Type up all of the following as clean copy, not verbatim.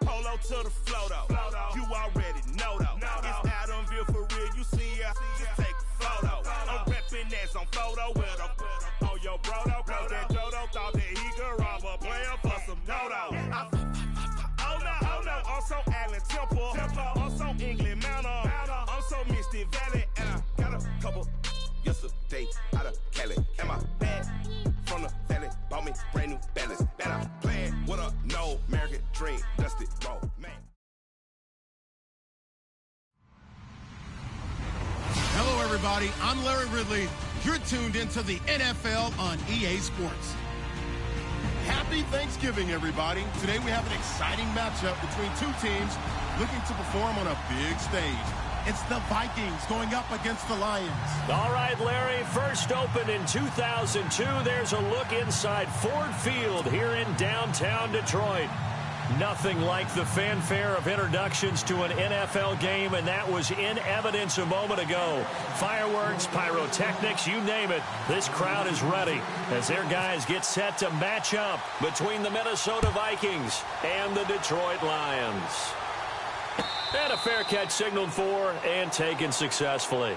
Polo to the flow though, you already know though. It's Adamville for real, you see ya, just take a photo. I'm reppin' that's on photo with a on your bro though, cause that Jodo thought that he could rob a player for some dodo. Oh no, I'm so Allen Temple, I'm so England Mountain, I'm so Mystic Valley, and I got a couple yesterday out of Cali. And my bag from the valley bought me brand new balance. Bet I'm playing with a no American dream, dusty road, man. Hello, everybody. I'm Larry Ridley. You're tuned into the NFL on EA Sports. Happy Thanksgiving, everybody. Today we have an exciting matchup between two teams looking to perform on a big stage. It's the Vikings going up against the Lions. All right, Larry, first opened in 2002. There's a look inside Ford Field here in downtown Detroit. Nothing like the fanfare of introductions to an NFL game, and that was in evidence a moment ago. Fireworks, pyrotechnics, you name it. This crowd is ready as their guys get set to match up between the Minnesota Vikings and the Detroit Lions. And a fair catch signaled for and taken successfully.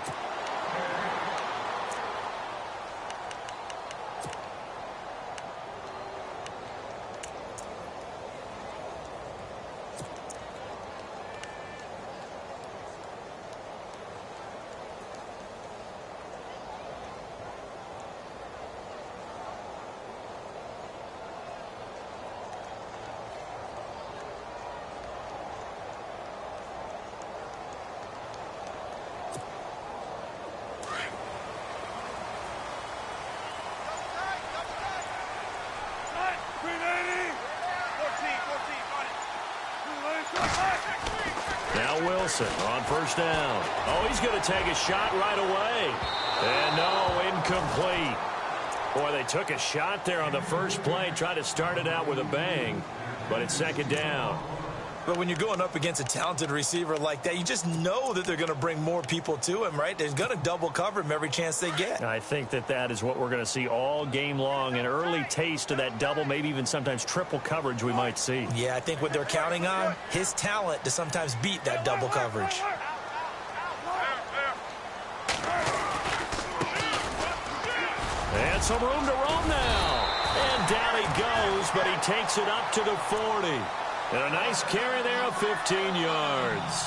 Now Wilson on first down. Oh, he's going to take a shot right away. And no, incomplete. Boy, they took a shot there on the first play, tried to start it out with a bang, but it's second down. But when you're going up against a talented receiver like that, you just know that they're going to bring more people to him, right? They're going to double cover him every chance they get. I think that is what we're going to see all game long, an early taste of that double, maybe even sometimes triple coverage we might see. Yeah, I think what they're counting on, his talent to sometimes beat that double coverage. And some room to roam now. And down he goes, but he takes it up to the 40. And a nice carry there of 15 yards.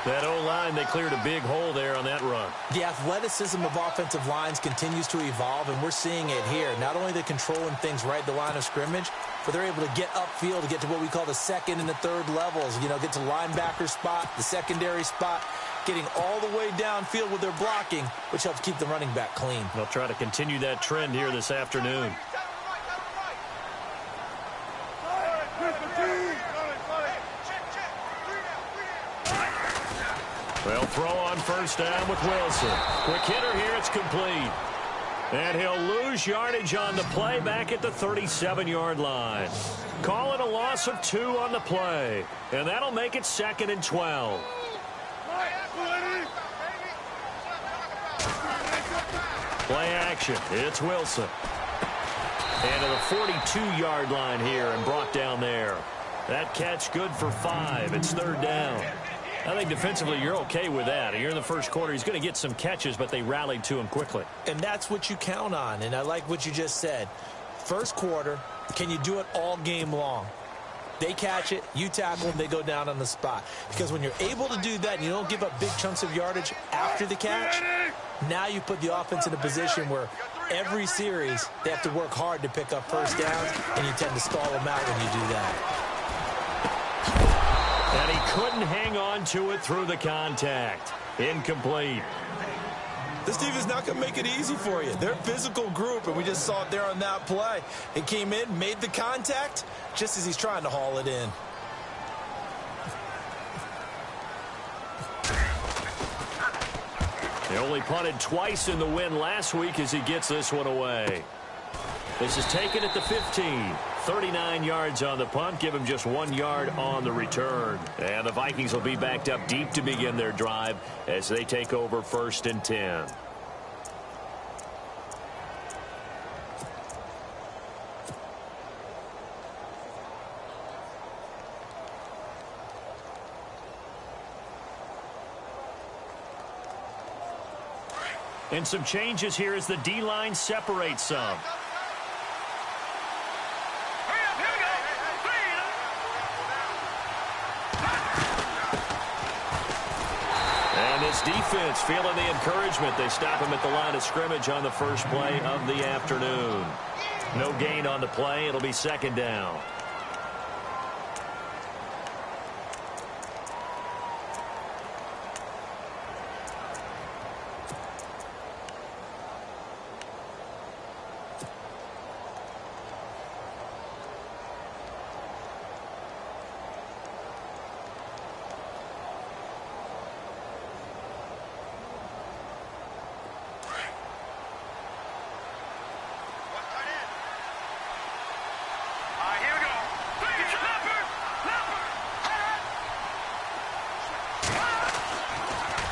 That O-line, they cleared a big hole there on that run. The athleticism of offensive lines continues to evolve, and we're seeing it here. Not only they're controlling things right at the line of scrimmage, but they're able to get upfield to get to what we call the second and the third levels. You know, get to linebacker spot, the secondary spot, getting all the way downfield with their blocking, which helps keep the running back clean. They'll try to continue that trend here this afternoon. They'll throw on first down with Wilson. Quick hitter here, it's complete. And he'll lose yardage on the play back at the 37-yard line. Call it a loss of 2 on the play. And that'll make it 2nd and 12. Play action. It's Wilson. And to the 42-yard line here and brought down there. That catch good for 5. It's 3rd down. I think defensively you're okay with that. Here in the first quarter, he's going to get some catches, but they rallied to him quickly. And that's what you count on, and I like what you just said. First quarter, can you do it all game long? They catch it, you tackle them, they go down on the spot. Because when you're able to do that and you don't give up big chunks of yardage after the catch, now you put the offense in a position where every series they have to work hard to pick up first downs, and you tend to stall them out when you do that. And he couldn't hang on to it through the contact. Incomplete. This team is not going to make it easy for you. They're a physical group, and we just saw it there on that play. It came in, made the contact, just as he's trying to haul it in. He only punted twice in the win last week as he gets this one away. This is taken at the 15. 39 yards on the punt. Give him just 1 yard on the return. And the Vikings will be backed up deep to begin their drive as they take over 1st and 10. And some changes here as the D-line separates some. And this defense feeling the encouragement. They stop him at the line of scrimmage on the first play of the afternoon. No gain on the play. It'll be 2nd down.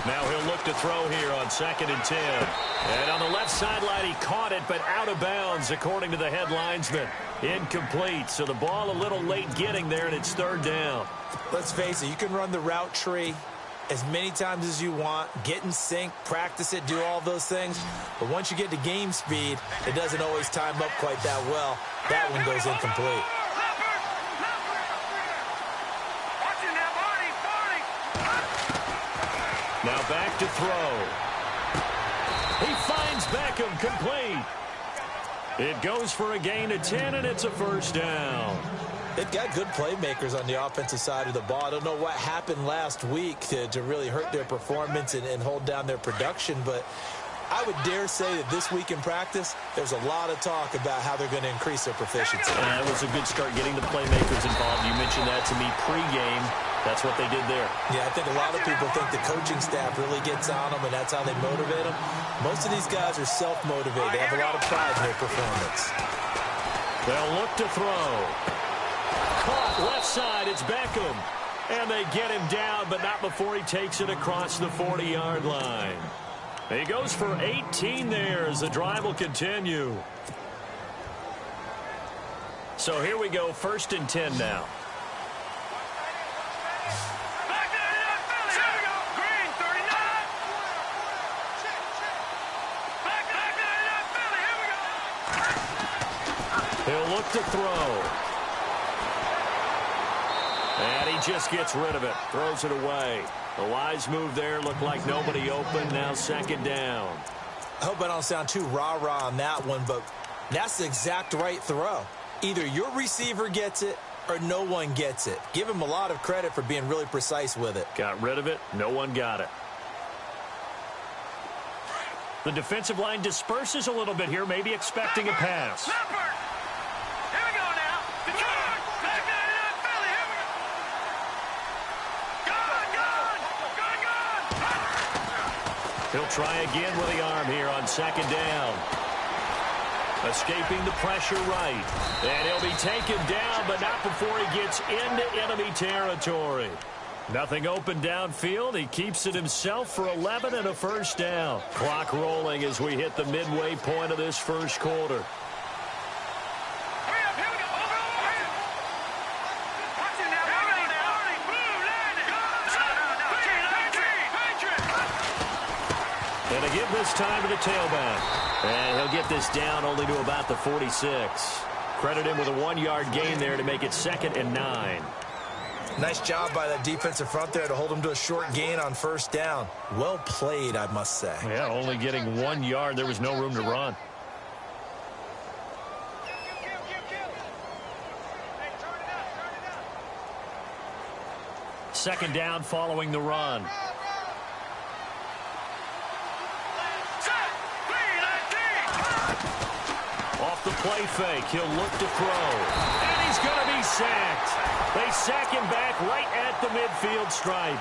Now he'll look to throw here on 2nd and 10. And on the left sideline, he caught it, but out of bounds, according to the head linesman. Incomplete. So the ball a little late getting there, and it's 3rd down. Let's face it, you can run the route tree as many times as you want, get in sync, practice it, do all those things. But once you get to game speed, it doesn't always time up quite that well. That one goes incomplete. Now back to throw. He finds Beckham, complete. It goes for a gain of 10, and it's a 1st down. They've got good playmakers on the offensive side of the ball. I don't know what happened last week to really hurt their performance and hold down their production, but I would dare say that this week in practice, there's a lot of talk about how they're going to increase their proficiency. It was a good start getting the playmakers involved. You mentioned that to me pregame. That's what they did there. Yeah, I think a lot of people think the coaching staff really gets on them, and that's how they motivate them. Most of these guys are self-motivated. They have a lot of pride in their performance. They'll look to throw. Caught left side. It's Beckham. And they get him down, but not before he takes it across the 40-yard line. He goes for 18 there as the drive will continue. So here we go, 1st and 10 now. He'll look to throw. And he just gets rid of it. Throws it away. The wise move there. Looked like nobody open. Now 2nd down. I hope I don't sound too rah-rah on that one, but that's the exact right throw. Either your receiver gets it or no one gets it. Give him a lot of credit for being really precise with it. Got rid of it. No one got it. The defensive line disperses a little bit here, maybe expecting a pass. He'll try again with the arm here on 2nd down. Escaping the pressure right. And he'll be taken down, but not before he gets into enemy territory. Nothing open downfield. He keeps it himself for 11 and a 1st down. Clock rolling as we hit the midway point of this 1st quarter. And they give this time to the tailback. And he'll get this down only to about the 46. Credit him with a 1-yard gain there to make it 2nd and 9. Nice job by that defensive front there to hold him to a short gain on 1st down. Well played, I must say. Yeah, only getting 1 yard. There was no room to run. Second down following the run. Off the play fake, he'll look to throw. And he's going to be sacked. They sack him back right at the midfield stripe.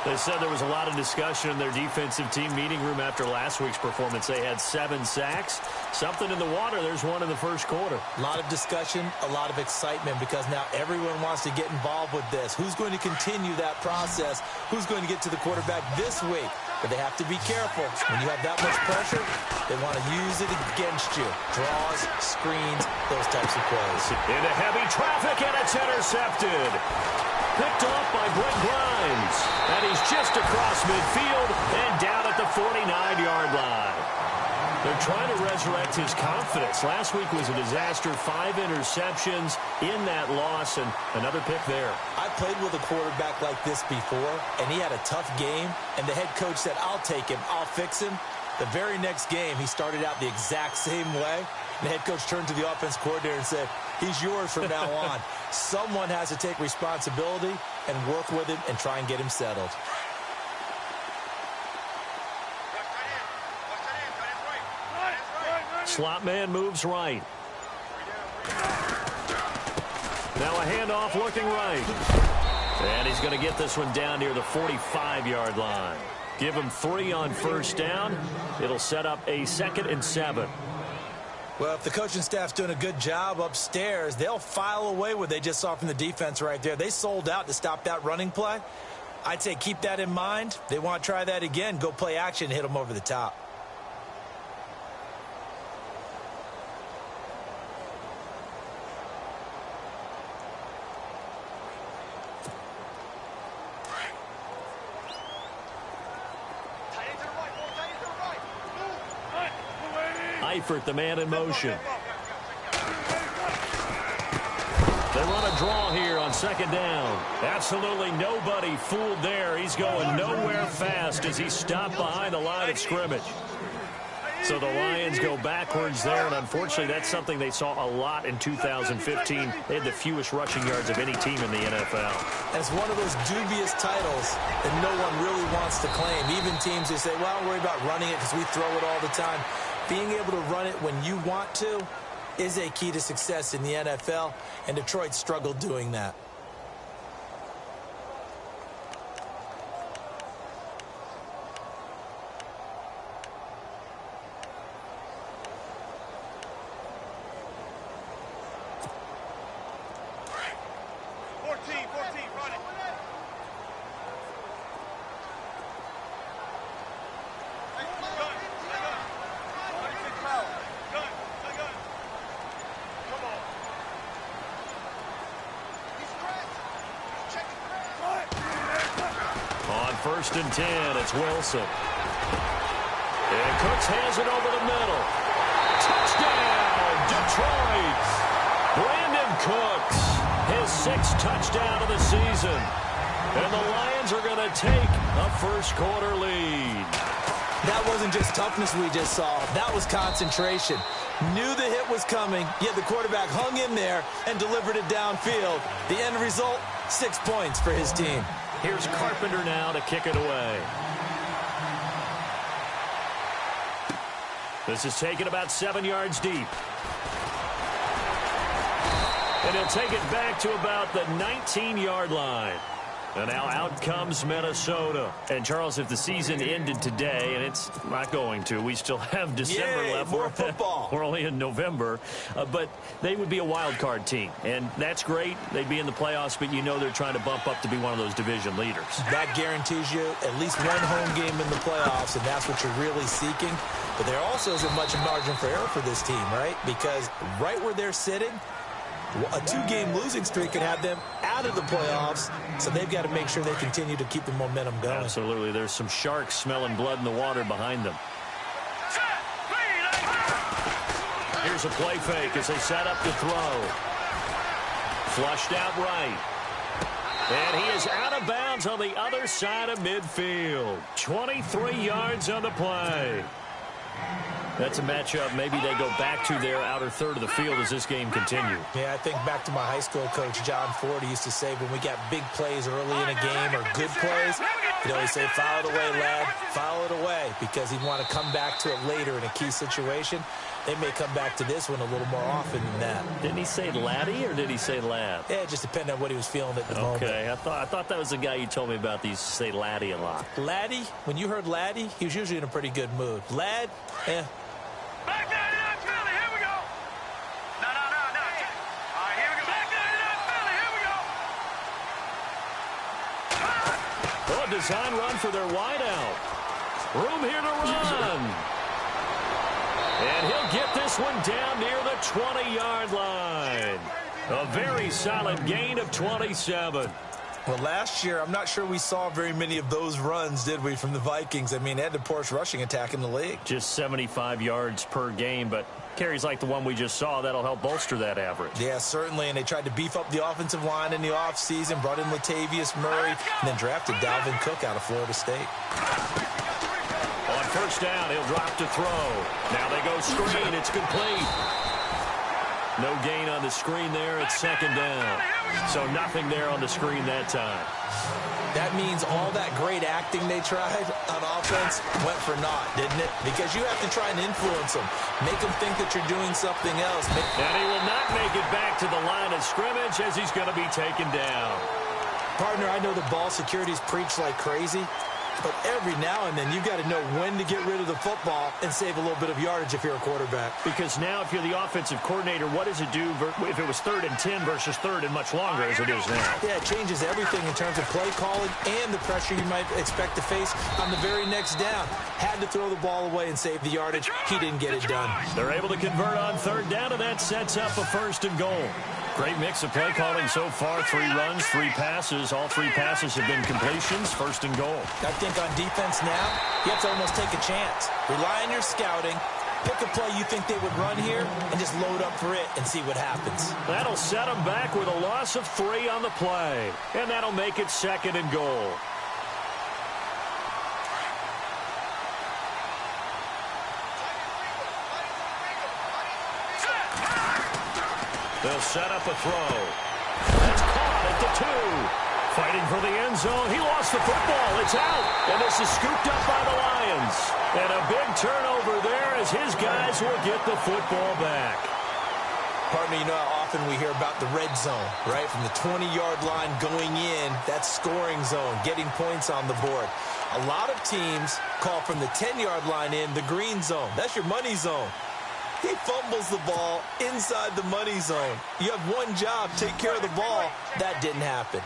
They said there was a lot of discussion in their defensive team meeting room after last week's performance. They had 7 sacks. Something in the water. There's one in the first quarter. A lot of discussion, a lot of excitement, because now everyone wants to get involved with this. Who's going to continue that process? Who's going to get to the quarterback this week? But they have to be careful. When you have that much pressure, they want to use it against you. Draws, screens, those types of plays. Into heavy traffic, and it's intercepted. Picked off by Brent Grimes. And he's just across midfield and down at the 49-yard line. They're trying to resurrect his confidence. Last week was a disaster. 5 interceptions in that loss, and another pick there. I played with a quarterback like this before, and he had a tough game, and the head coach said, I'll take him, I'll fix him. The very next game, he started out the exact same way. The head coach turned to the offense coordinator and said, he's yours from now on. Someone has to take responsibility and work with him and try and get him settled. Slot man moves right. Now a handoff looking right. And he's going to get this one down near the 45-yard line. Give him 3 on first down. It'll set up a 2nd and 7. Well, if the coaching staff's doing a good job upstairs, they'll file away what they just saw from the defense right there. They sold out to stop that running play. I'd say keep that in mind. They want to try that again. Go play action and hit them over the top. Eifert, the man in motion. They run a draw here on 2nd down. Absolutely nobody fooled there. He's going nowhere fast as he stopped behind the line of scrimmage. So the Lions go backwards there, and unfortunately that's something they saw a lot in 2015. They had the fewest rushing yards of any team in the NFL. And it's one of those dubious titles that no one really wants to claim. Even teams that say, well, don't worry about running it because we throw it all the time. Being able to run it when you want to is a key to success in the NFL, and Detroit struggled doing that. First and 10, it's Wilson. And Cooks has it over the middle. Touchdown, Detroit! Brandon Cooks, his 6th touchdown of the season. And the Lions are going to take a first-quarter lead. That wasn't just toughness we just saw. That was concentration. Knew the hit was coming, yet the quarterback hung in there and delivered it downfield. The end result, 6 points for his team. Here's Carpenter now to kick it away. This is taken about 7 yards deep. And he'll take it back to about the 19-yard line. And now out comes Minnesota. And, Charles, if the season ended today, and it's not going to, we still have December left. More football. We're only in November. But they would be a wild card team. And that's great. They'd be in the playoffs, but you know they're trying to bump up to be one of those division leaders. That guarantees you at least one home game in the playoffs, and that's what you're really seeking. But there also isn't much margin for error for this team, right? Because right where they're sitting, a 2-game losing streak could have them out of the playoffs, so they've got to make sure they continue to keep the momentum going. Absolutely. There's some sharks smelling blood in the water behind them. Here's a play fake as they set up to throw. Flushed out right. And he is out of bounds on the other side of midfield. 23 yards on the play. That's a matchup maybe they go back to their outer third of the field as this game continues. Yeah, I think back to my high school coach, John Ford. He used to say when we got big plays early in a game or good plays, he'd always say, foul it away, lad, foul it away, because he'd want to come back to it later in a key situation. they may come back to this one a little more often than that. Didn't he say Laddie or did he say Lad? Yeah, it just depended on what he was feeling at the moment. Okay, I thought that was the guy you told me about. He used to say Laddie a lot. Laddie, when you heard Laddie, he was usually in a pretty good mood. Lad, eh. Back 99 Philly, here we go. No. All right, here we go. Back 99 Philly, here we go. Oh, a design run for their wideout. Room here to run. And he'll get this one down near the 20-yard line. A very solid gain of 27. Well, last year, I'm not sure we saw very many of those runs, did we, from the Vikings? I mean, they had the poorest rushing attack in the league. Just 75 yards per game, but carries like the one we just saw, that'll help bolster that average. Yeah, certainly, and they tried to beef up the offensive line in the offseason, brought in Latavius Murray, and then drafted Dalvin Cook out of Florida State. On first down, he'll drop to throw. Now they go screen. It's complete. No gain on the screen there. It's second down. So nothing there on the screen that time. That means all that great acting they tried on offense went for naught, didn't it? Because you have to try and influence them. Make them think that you're doing something else. And he will not make it back to the line of scrimmage as he's going to be taken down. Partner, I know the ball security is preached like crazy, but every now and then you've got to know when to get rid of the football and save a little bit of yardage if you're a quarterback. Because now if you're the offensive coordinator, what does it do if it was 3rd and 10 versus 3rd and much longer as it is now? Yeah, it changes everything in terms of play calling and the pressure you might expect to face on the very next down. Had to throw the ball away and save the yardage. He didn't get it done. They're able to convert on 3rd down, and that sets up a 1st and goal. Great mix of play calling so far. 3 runs, 3 passes. All 3 passes have been completions. 1st and goal. I think on defense now, you have to almost take a chance. Rely on your scouting. Pick a play you think they would run here and just load up for it and see what happens. That'll set them back with a loss of 3 on the play. And that'll make it 2nd and goal. They'll set up a throw. That's caught at the 2. Fighting for the end zone. He lost the football. It's out. And this is scooped up by the Lions. And a big turnover there as his guys will get the football back. Partner, you know how often we hear about the red zone, right? From the 20-yard line going in, that's scoring zone, getting points on the board. A lot of teams call from the 10-yard line in the green zone. That's your money zone. He fumbles the ball inside the money zone. You have one job, take care of the ball. That didn't happen.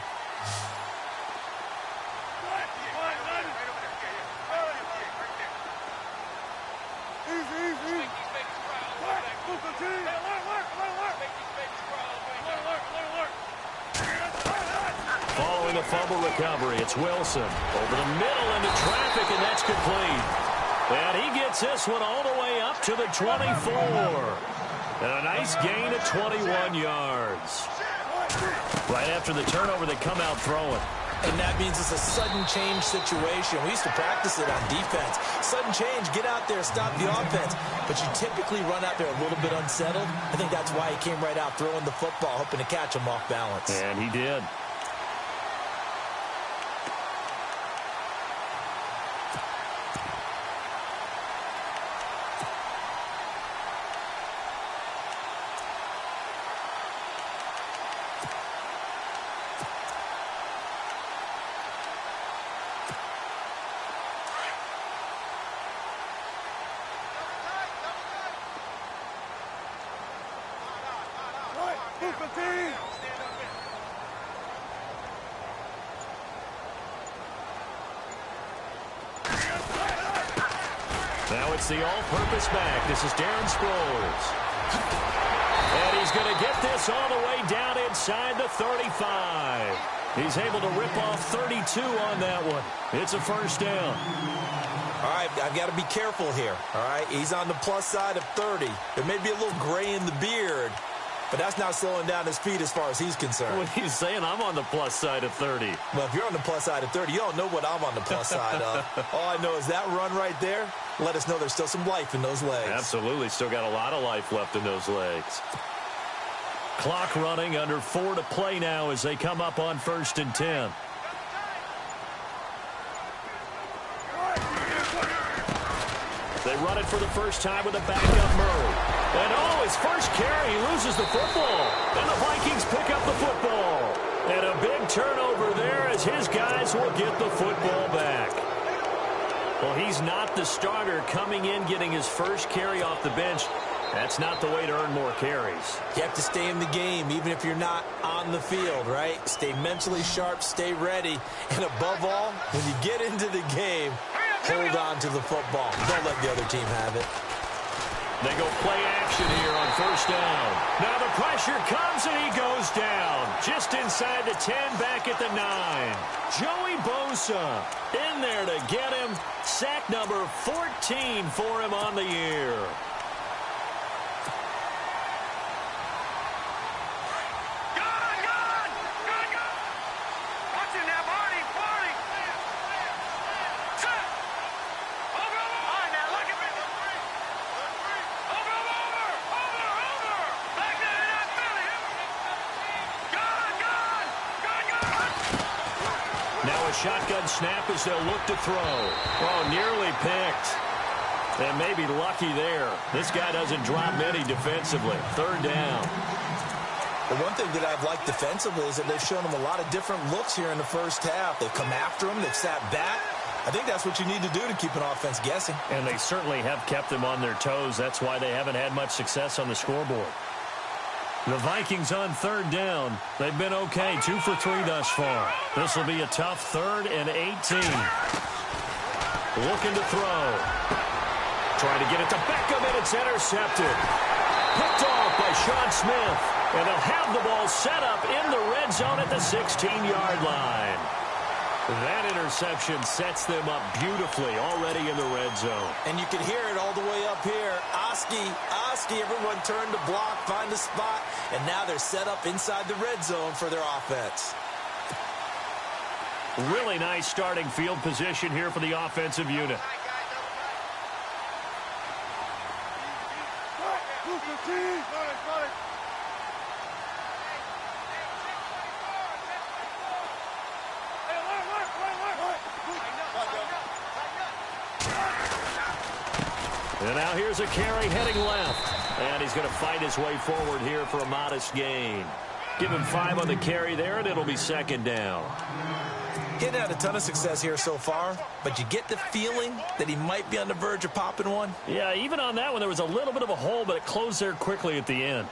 Following a fumble recovery, it's Wilson. Over the middle into traffic, and that's complete. And he gets this one all the way up to the 24. And a nice gain of 21 yards. Right after the turnover, they come out throwing. And that means it's a sudden change situation. We used to practice it on defense. Sudden change, get out there, stop the offense. But you typically run out there a little bit unsettled. I think that's why he came right out throwing the football, hoping to catch him off balance. And he did. Now it's the all-purpose back. This is Darren Sproles. And he's going to get this all the way down inside the 35. He's able to rip off 32 on that one. It's a 1st down. All right, I've got to be careful here, all right? He's on the plus side of 30. There may be a little gray in the beard, but that's not slowing down his speed as far as he's concerned. What he's saying, I'm on the plus side of 30. Well, if you're on the plus side of 30, you don't know what I'm on the plus side of. All I know is that run right there, let us know there's still some life in those legs. Absolutely, still got a lot of life left in those legs. Clock running, under 4 to play now as they come up on 1st and 10. They run it for the first time with a backup Murray. And his first carry, he loses the football. And the Vikings pick up the football. And a big turnover there as his guys will get the football back. Well, he's not the starter coming in, getting his first carry off the bench. That's not the way to earn more carries. You have to stay in the game, even if you're not on the field, right? Stay mentally sharp, stay ready. And above all, when you get into the game, hold on to the football. Don't let the other team have it. They go play action here on first down. Now the pressure comes and he goes down. Just inside the 10, back at the 9. Joey Bosa in there to get him. Sack number 14 for him on the year. Shotgun snap as they'll look to throw. Oh, nearly picked. And maybe lucky there. This guy doesn't drop many defensively. Third down. The one thing that I've liked defensively is that they've shown him a lot of different looks here in the first half. They've come after him. They've sat back. I think that's what you need to do to keep an offense guessing. And they certainly have kept them on their toes. That's why they haven't had much success on the scoreboard. The Vikings on third down. They've been okay, 2 for 3 thus far. This will be a tough 3rd and 18. Looking to throw. Trying to get it to Beckham, and it's intercepted. Picked off by Sean Smith. And they'll have the ball set up in the red zone at the 16-yard line. That interception sets them up beautifully already in the red zone. And you can hear it all the way up here. Oski, everyone turned to block, find a spot, and now they're set up inside the red zone for their offense. Really nice starting field position here for the offensive unit. And now here's a carry heading left. And he's going to fight his way forward here for a modest gain. Give him 5 on the carry there, and it'll be second down. He hasn't had a ton of success here so far, but you get the feeling that he might be on the verge of popping one. Yeah, even on that one, there was a little bit of a hole, but it closed there quickly at the end.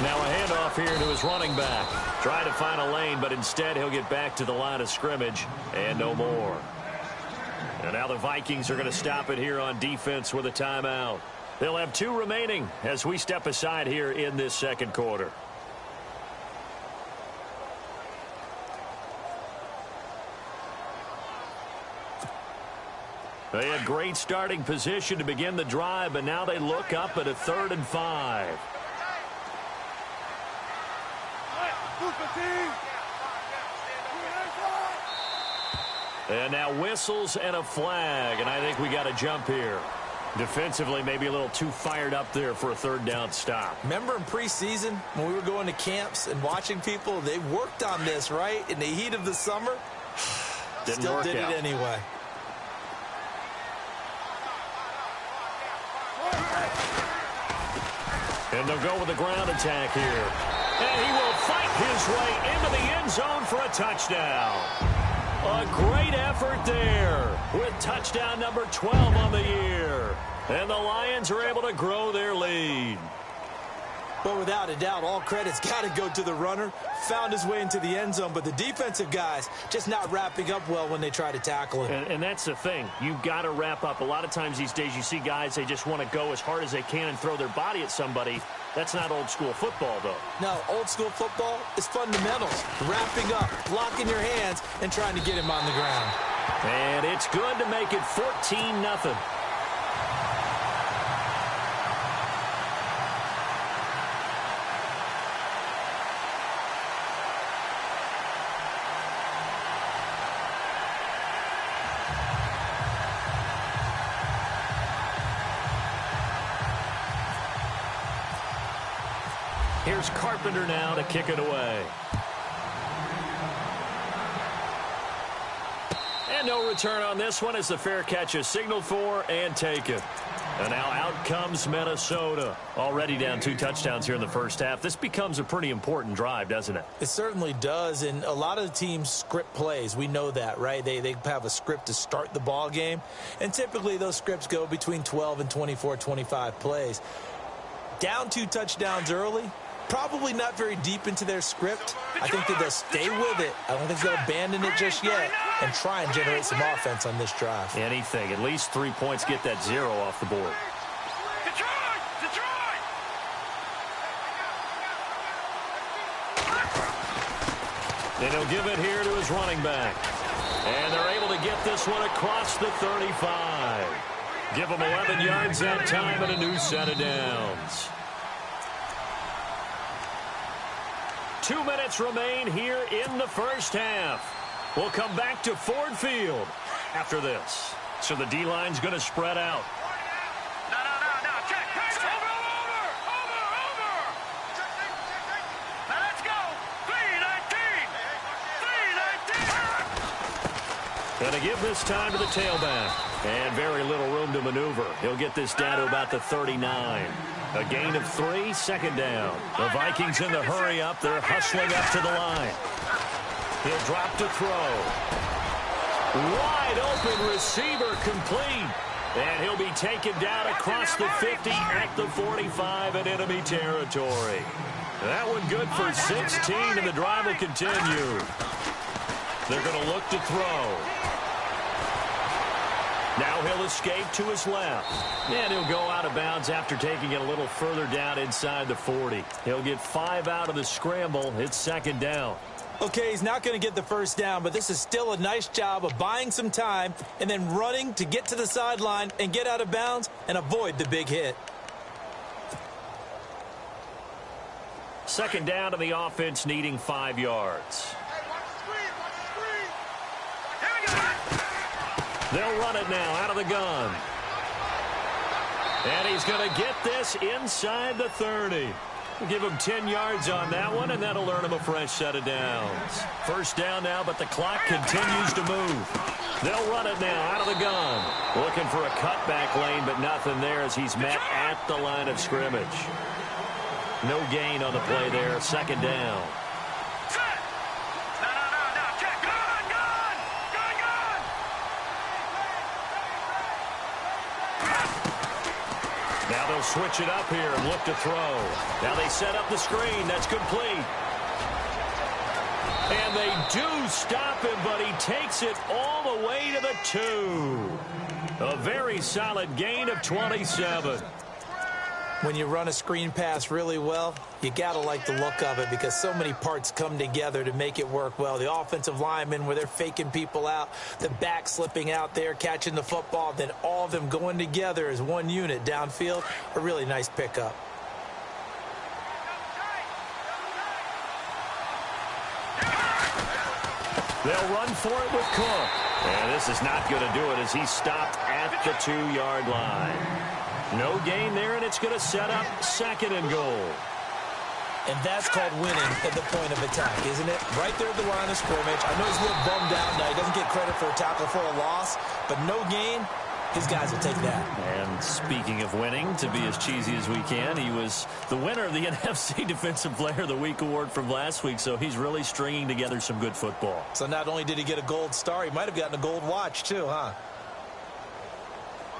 Now a handoff here to his running back. Trying to find a lane, but instead he'll get back to the line of scrimmage and no more. And now the Vikings are going to stop it here on defense with a timeout. They'll have 2 remaining as we step aside here in this second quarter. They had great starting position to begin the drive, but now they look up at a 3rd and 5. And now whistles and a flag, and I think we got a jump here. Defensively, maybe a little too fired up there for a 3rd down stop. Remember in preseason when we were going to camps and watching people, they worked on this, right? In the heat of the summer, still did it anyway. And they'll go with the ground attack here. And he will fight his way into the end zone for a touchdown. A great effort there with touchdown number 12 on the year. And the Lions are able to grow their lead. Well, without a doubt, all credit's got to go to the runner. Found his way into the end zone, but the defensive guys just not wrapping up well when they try to tackle him. And that's the thing. You've got to wrap up. A lot of times these days you see guys, they just want to go as hard as they can and throw their body at somebody. That's not old school football, though. No, old school football is fundamentals. Wrapping up, blocking your hands, and trying to get him on the ground. And it's good to make it 14-0. Here's Carpenter now to kick it away. And no return on this one as the fair catch is signaled for and taken. And now out comes Minnesota. Already down 2 touchdowns here in the first half. This becomes a pretty important drive, doesn't it? It certainly does, and a lot of the teams script plays. We know that, right? They have a script to start the ball game, and typically those scripts go between 12 and 24, 25 plays. Down 2 touchdowns early, probably not very deep into their script. I think that they'll stay with it. I don't think they'll abandon it just yet and try and generate some offense on this drive. Anything. At least 3 points, get that 0 off the board. Detroit! Detroit! And he'll give it here to his running back. And they're able to get this one across the 35. Give them 11 yards that time and a new set of downs. 2 minutes remain here in the first half. We'll come back to Ford Field after this. So the D-line's going to spread out. No. Check. Over. Now let's go. 3-19. Going to give this time to the tailback. And very little room to maneuver. He'll get this down to about the 39. A gain of 3, second down. The Vikings in the hurry up. They're hustling up to the line. He'll drop to throw. Wide open receiver complete. And he'll be taken down across the 50 at the 45 in enemy territory. That one good for 16, and the drive will continue. They're going to look to throw. Now he'll escape to his left. And he'll go out of bounds after taking it a little further down inside the 40. He'll get 5 out of the scramble. It's second down. Okay, he's not going to get the first down, but this is still a nice job of buying some time and then running to get to the sideline and get out of bounds and avoid the big hit. Second down to the offense, needing 5 yards. They'll run it now out of the gun. And he's going to get this inside the 30. We'll give him 10 yards on that one, and that'll earn him a fresh set of downs. First down now, but the clock continues to move. They'll run it now out of the gun. Looking for a cutback lane, but nothing there as he's met at the line of scrimmage. No gain on the play there. Second down. Now they'll switch it up here and look to throw. Now they set up the screen. That's complete. And they do stop him, but he takes it all the way to the 2. A very solid gain of 27. When you run a screen pass really well, you got to like the look of it because so many parts come together to make it work well. The offensive linemen where they're faking people out, the back slipping out there, catching the football, then all of them going together as one unit downfield. A really nice pickup. They'll run for it with Cook. And this is not going to do it as he's stopped at the 2-yard line. No gain there, and it's going to set up second and goal. And that's called winning at the point of attack, isn't it? Right there at the line of scrimmage. I know he's a little bummed out now. He doesn't get credit for a tackle for a loss, but no gain, his guys will take that. And speaking of winning, to be as cheesy as we can, he was the winner of the NFC Defensive Player of the Week award from last week, so he's really stringing together some good football. So not only did he get a gold star, he might have gotten a gold watch too, huh?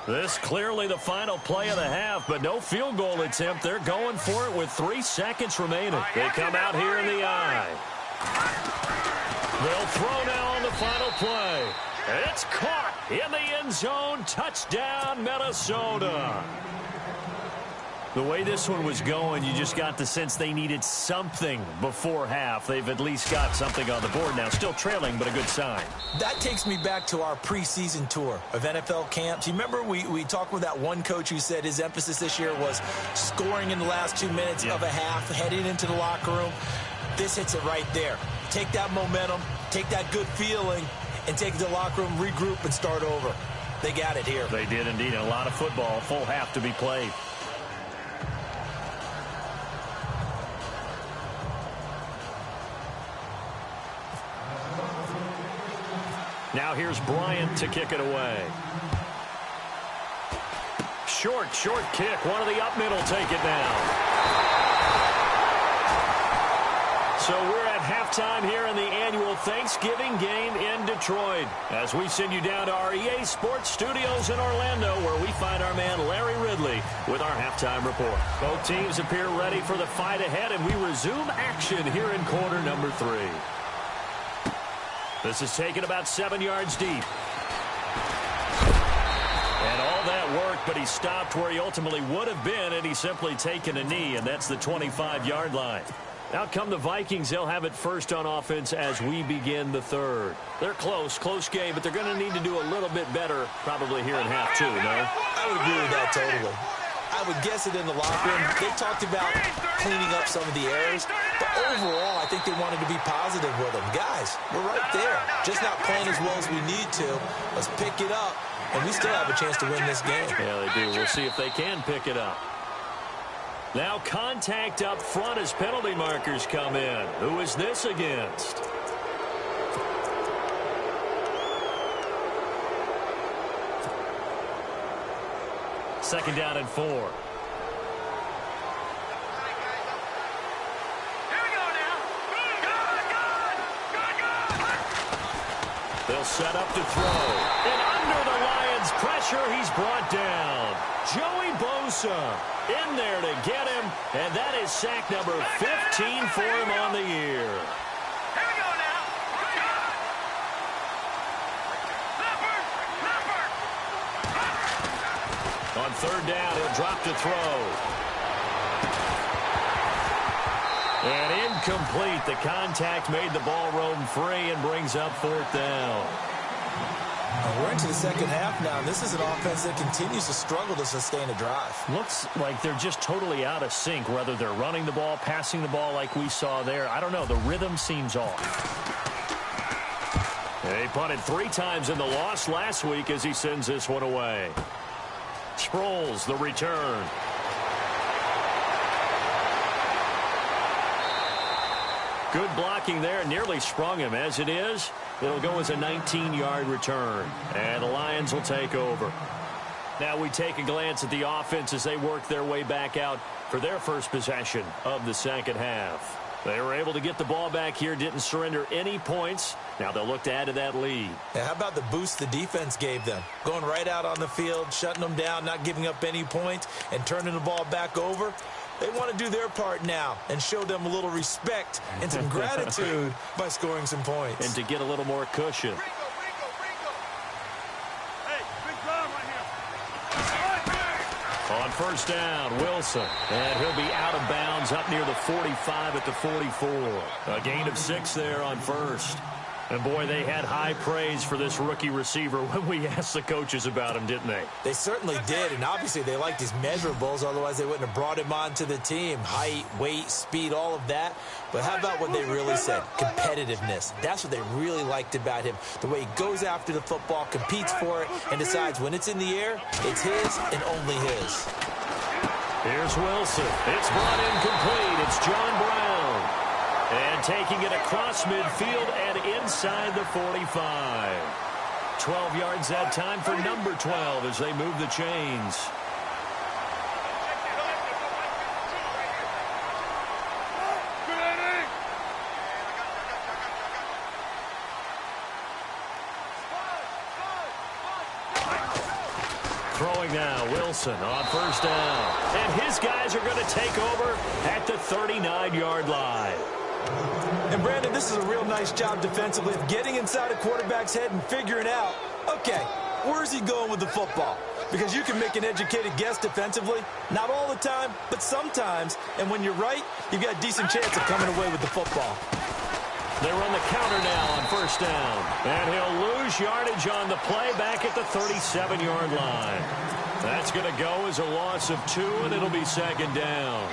This clearly the final play of the half, but no field goal attempt. They're going for it with 3 seconds remaining. They come out here in the eye. They'll throw now on the final play. It's caught in the end zone. Touchdown, Minnesota. The way this one was going, you just got the sense they needed something before half. They've at least got something on the board now. Still trailing, but a good sign. That takes me back to our preseason tour of NFL camps. You remember we talked with that one coach who said his emphasis this year was scoring in the last 2 minutes of a half, heading into the locker room. This hits it right there. Take that momentum, take that good feeling, and take it to the locker room, regroup, and start over. They got it here. They did indeed. A lot of football, full half to be played. Now here's Bryant to kick it away. Short kick. One of the up middle take it down. So we're at halftime here in the annual Thanksgiving game in Detroit as we send you down to our EA Sports Studios in Orlando where we find our man Larry Ridley with our halftime report. Both teams appear ready for the fight ahead, and we resume action here in quarter number 3. This is taken about 7 yards deep. And all that worked, but he stopped where he ultimately would have been, and he's simply taken a knee, and that's the 25-yard line. Out come the Vikings. They'll have it first on offense as we begin the third. They're close game, but they're going to need to do a little bit better probably here in half 2, no? I would agree with that totally. I would guess it in the locker room. They talked about cleaning up some of the errors, but overall, I think they wanted to be positive with them. Guys, we're right there. Just not playing as well as we need to. Let's pick it up, and we still have a chance to win this game. Yeah, they do. We'll see if they can pick it up. Now contact up front as penalty markers come in. Who is this against? Second down and 4. Here we go now. Good. They'll set up to throw. And under the Lions' pressure, he's brought down. Joey Bosa in there to get him, and that is sack number 15 for him on the year. Here we go now. Leopard. On third down, he'll drop to throw. And incomplete. The contact made the ball roam free and brings up fourth down. We're into the second half now, and this is an offense that continues to struggle to sustain a drive. Looks like they're just totally out of sync, whether they're running the ball, passing the ball like we saw there. I don't know. The rhythm seems off. They punted 3 times in the loss last week as he sends this one away. Sproles, the return. Good blocking there. Nearly sprung him. As it is, it'll go as a 19-yard return. And the Lions will take over. Now we take a glance at the offense as they work their way back out for their first possession of the second half. They were able to get the ball back here, didn't surrender any points. Now they'll look to add to that lead. Yeah, how about the boost the defense gave them? Going right out on the field, shutting them down, not giving up any points, and turning the ball back over. They want to do their part now and show them a little respect and some gratitude by scoring some points. And to get a little more cushion. Hey, big drive right here. On first down, Wilson. And he'll be out of bounds up near the 45 at the 44. A gain of 6 there on first. And, boy, they had high praise for this rookie receiver when we asked the coaches about him, didn't they? They certainly did, and obviously they liked his measurables, otherwise they wouldn't have brought him onto the team. Height, weight, speed, all of that. But how about what they really said? Competitiveness. That's what they really liked about him. The way he goes after the football, competes for it, and decides when it's in the air, it's his and only his. Here's Wilson. It's brought in complete. It's John Brown. And taking it across midfield and inside the 45. 12 yards that time for number 12 as they move the chains. Throwing now, Wilson on first down. And his guys are going to take over at the 39-yard line. And, Brandon, this is a real nice job defensively of getting inside a quarterback's head and figuring out, okay, where's he going with the football? Because you can make an educated guess defensively, not all the time, but sometimes. And when you're right, you've got a decent chance of coming away with the football. They run the counter now on first down. And he'll lose yardage on the play back at the 37-yard line. That's going to go as a loss of 2, and it'll be second down.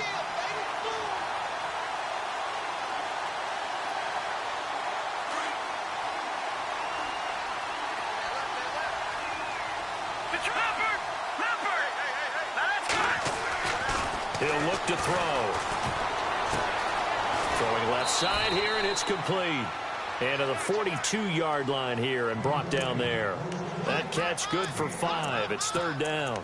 He'll look to throw. Throwing left side here, and it's complete. And to the 42-yard line here and brought down there. That catch good for 5. It's third down.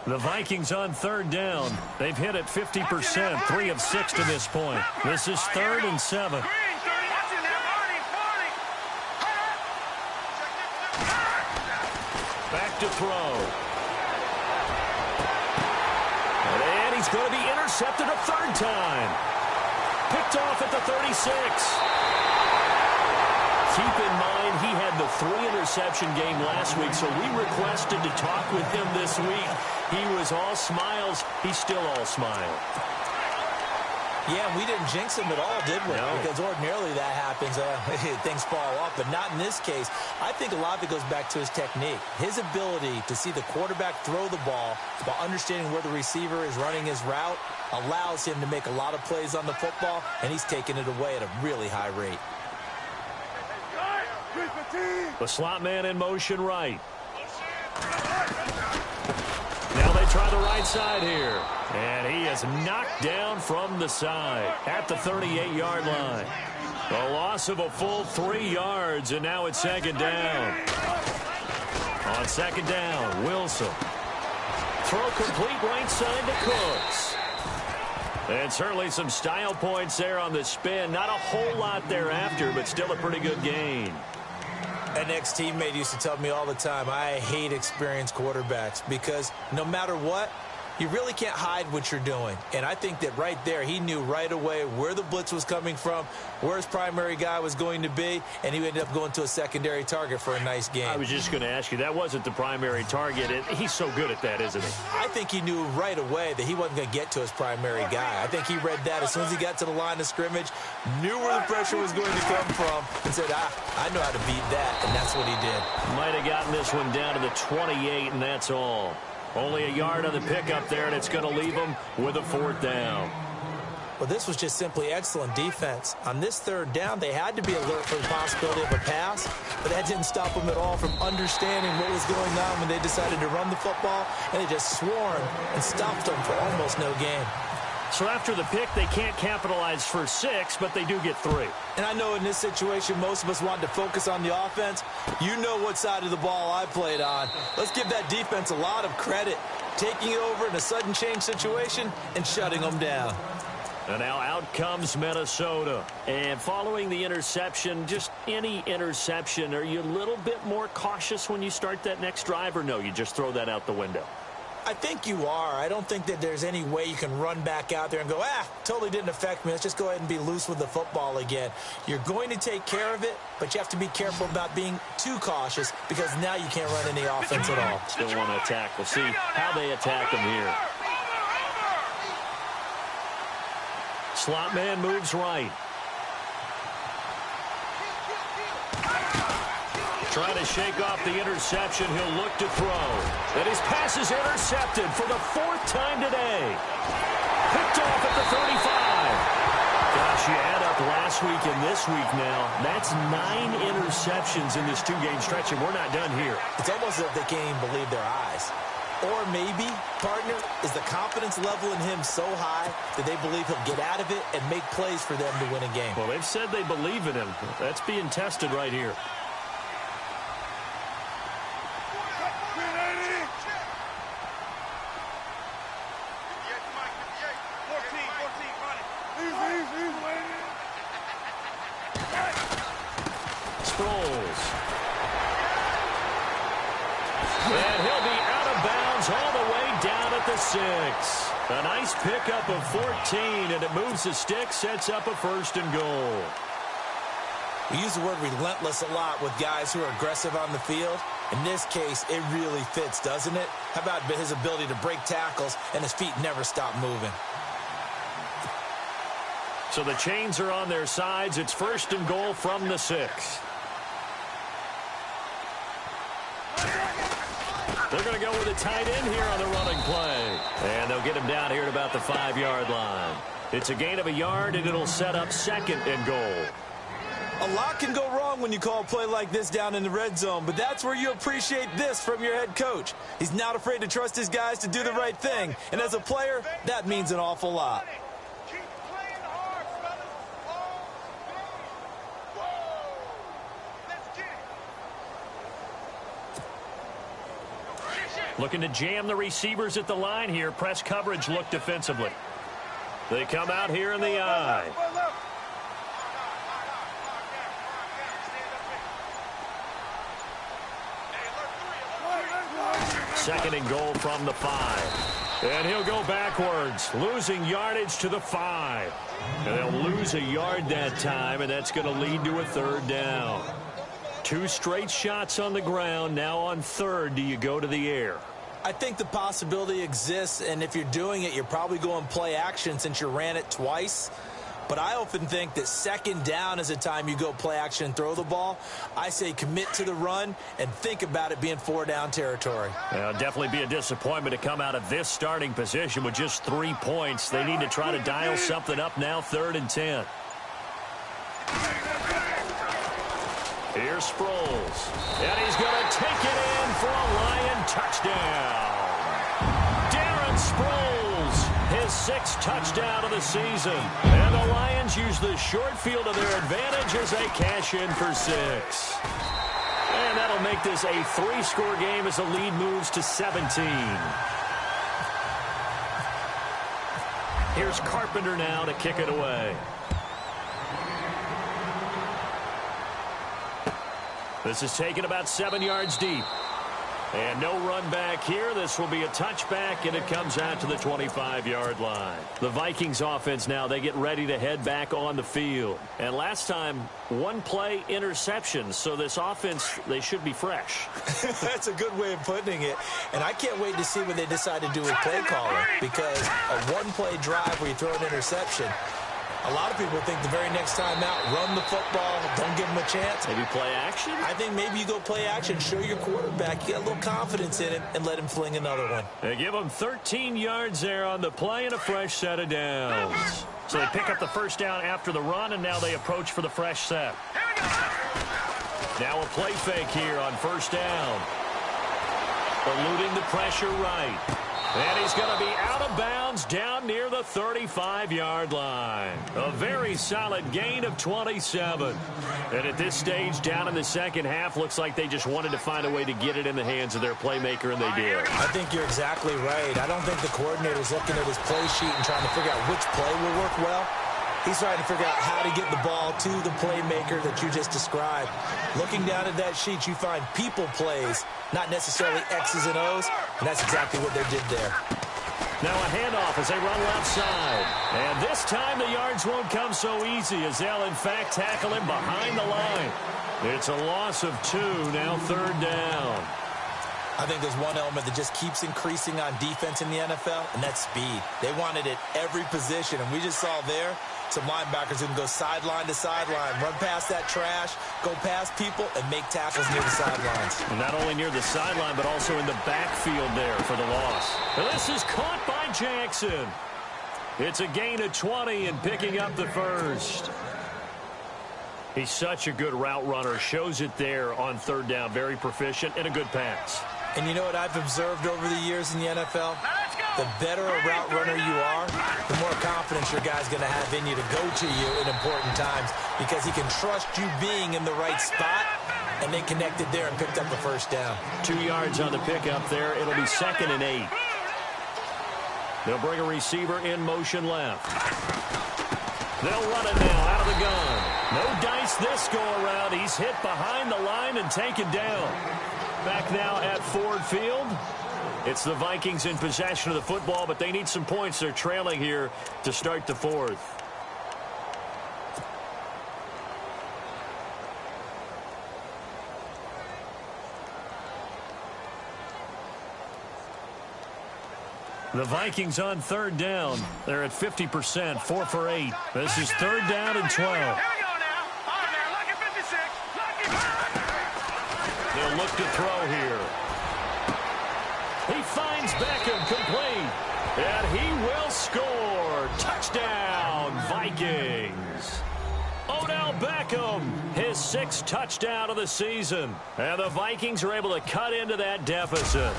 The Vikings on third down. They've hit it 50%, 3 of 6 to this point. This is 3rd and 7. Back to throw. And he's going to be intercepted a third time. Picked off at the 36. Keep in mind, he had the 3-interception game last week, so we requested to talk with him this week. He was all smiles. He's still all smile. Yeah, we didn't jinx him at all, did we? No. Because ordinarily that happens. Things fall off, but not in this case. I think a lot of it goes back to his technique. His ability to see the quarterback throw the ball while understanding where the receiver is running his route allows him to make a lot of plays on the football, and he's taking it away at a really high rate. The slot man in motion right. Now they try the right side here. And he is knocked down from the side at the 38-yard line. A loss of a full 3 yards, and now it's second down. On second down, Wilson. Throw complete right side to Cooks. And certainly some style points there on the spin. Not a whole lot thereafter, but still a pretty good gain. An ex-teammate used to tell me all the time, I hate experienced quarterbacks because no matter what, you really can't hide what you're doing. And I think that right there, he knew right away where the blitz was coming from, where his primary guy was going to be, and he ended up going to a secondary target for a nice game. I was just going to ask you, that wasn't the primary target. He's so good at that, isn't he? I think he knew right away that he wasn't going to get to his primary guy. I think he read that as soon as he got to the line of scrimmage, knew where the pressure was going to come from, and said, I know how to beat that, and that's what he did. Might have gotten this one down to the 28, and that's all. Only a yard on the pickup there, and it's going to leave him with a 4th down. Well, this was just simply excellent defense. On this 3rd down, they had to be alert for the possibility of a pass, but that didn't stop them at all from understanding what was going on when they decided to run the football, and they just swarmed and stopped them for almost no gain. So after the pick, they can't capitalize for 6, but they do get 3. And I know in this situation, most of us want to focus on the offense. You know what side of the ball I played on. Let's give that defense a lot of credit, taking it over in a sudden change situation and shutting them down. And now out comes Minnesota. And following the interception, just any interception, are you a little bit more cautious when you start that next drive, or no, you just throw that out the window? I think you are. I don't think that there's any way you can run back out there and go, totally didn't affect me. Let's just go ahead and be loose with the football again. You're going to take care of it, but you have to be careful about being too cautious because now you can't run any offense at all. Still want to attack. We'll see how they attack them here. Slot man moves right. Trying to shake off the interception. He'll look to throw. And his pass is intercepted for the 4th time today. Picked off at the 35. Gosh, you add up last week and this week now. That's 9 interceptions in this 2-game stretch, and we're not done here. It's almost as if they can't even believe their eyes. Or maybe, partner, is the confidence level in him so high that they believe he'll get out of it and make plays for them to win a game. Well, they've said they believe in him. That's being tested right here. Sproles. And he'll be out of bounds all the way down at the 6. A nice pickup of 14, and it moves the stick, sets up a 1st and goal. We use the word relentless a lot with guys who are aggressive on the field. In this case, it really fits, doesn't it? How about his ability to break tackles and his feet never stop moving? So the chains are on their sides. It's 1st and goal from the 6. They're going to go with a tight end here on the running play. And they'll get him down here at about the 5-yard line. It's a gain of a yard, and it'll set up 2nd and goal. A lot can go wrong when you call a play like this down in the red zone, but that's where you appreciate this from your head coach. He's not afraid to trust his guys to do the right thing, and as a player, that means an awful lot. Keep playing hard, fellas. All day. Whoa. Let's get it. Looking to jam the receivers at the line here. Press coverage look defensively. They come out here in the eye. Second and goal from the 5. And he'll go backwards, losing yardage to the 5. And they'll lose a yard that time, and that's going to lead to a third down. 2 straight shots on the ground. Now on third, do you go to the air? I think the possibility exists, and if you're doing it, you're probably going play action since you ran it twice. But I often think that second down is a time you go play action and throw the ball. I say commit to the run and think about it being 4-down territory. It'll definitely be a disappointment to come out of this starting position with just 3 points. They need to try to dial something up now, 3rd and 10. Here's Sproles. And he's going to take it in for a Lion touchdown. Darren Sproles, his 6th touchdown of the season. And the Lions use the short field to their advantage as they cash in for 6. And that'll make this a 3-score game as the lead moves to 17. Here's Carpenter now to kick it away. This is taken about 7 yards deep. And no run back here. This will be a touchback, and it comes out to the 25-yard line. The Vikings offense now, they get ready to head back on the field. And last time, 1-play interception. So this offense, they should be fresh. That's a good way of putting it. And I can't wait to see what they decide to do with play calling. Because a 1-play drive where you throw an interception, a lot of people think the very next time out, run the football, don't give them a chance. Maybe play action? I think maybe you go play action, show your quarterback, you got a little confidence in him, and let him fling another one. They give him 13 yards there on the play and a fresh set of downs. So they pick up the first down after the run, and now they approach for the fresh set. Now a play fake here on first down. Eluding the pressure right. And he's going to be out of bounds down near the 35-yard line. A very solid gain of 27. And at this stage, down in the second half, looks like they just wanted to find a way to get it in the hands of their playmaker, and they did. I think you're exactly right. I don't think the coordinator's looking at his play sheet and trying to figure out which play will work well. He's trying to figure out how to get the ball to the playmaker that you just described. Looking down at that sheet, you find people plays, not necessarily X's and O's, and that's exactly what they did there. Now a handoff as they run left side. And this time the yards won't come so easy as they'll, in fact, tackle him behind the line. It's a loss of 2, now 3rd down. I think there's one element that just keeps increasing on defense in the NFL, and that's speed. They want it at every position, and we just saw there some linebackers who can go sideline to sideline, run past that trash, go past people, and make tackles near the sidelines. And not only near the sideline, but also in the backfield there for the loss. And this is caught by Jackson. It's a gain of 20 and picking up the first. He's such a good route runner. Shows it there on 3rd down. Very proficient and a good pass. And you know what I've observed over the years in the NFL? The better a route runner you are, the more confidence your guy's going to have in you to go to you in important times because he can trust you being in the right spot, and they connected there and picked up a first down. 2 yards on the pickup there. It'll be 2nd and 8. They'll bring a receiver in motion left. They'll run it now out of the gun. No dice this go-around. He's hit behind the line and taken down. Back now at Ford Field. It's the Vikings in possession of the football, but they need some points. They're trailing here to start the 4th. The Vikings on 3rd down. They're at 50%, 4 for 8. This is 3rd down and 12. Here we go now. All right, now, lucky 56. Lucky. They'll look to throw here. He finds Beckham complete. And he will score. Touchdown, Vikings. Odell Beckham, his 6th touchdown of the season. And the Vikings are able to cut into that deficit.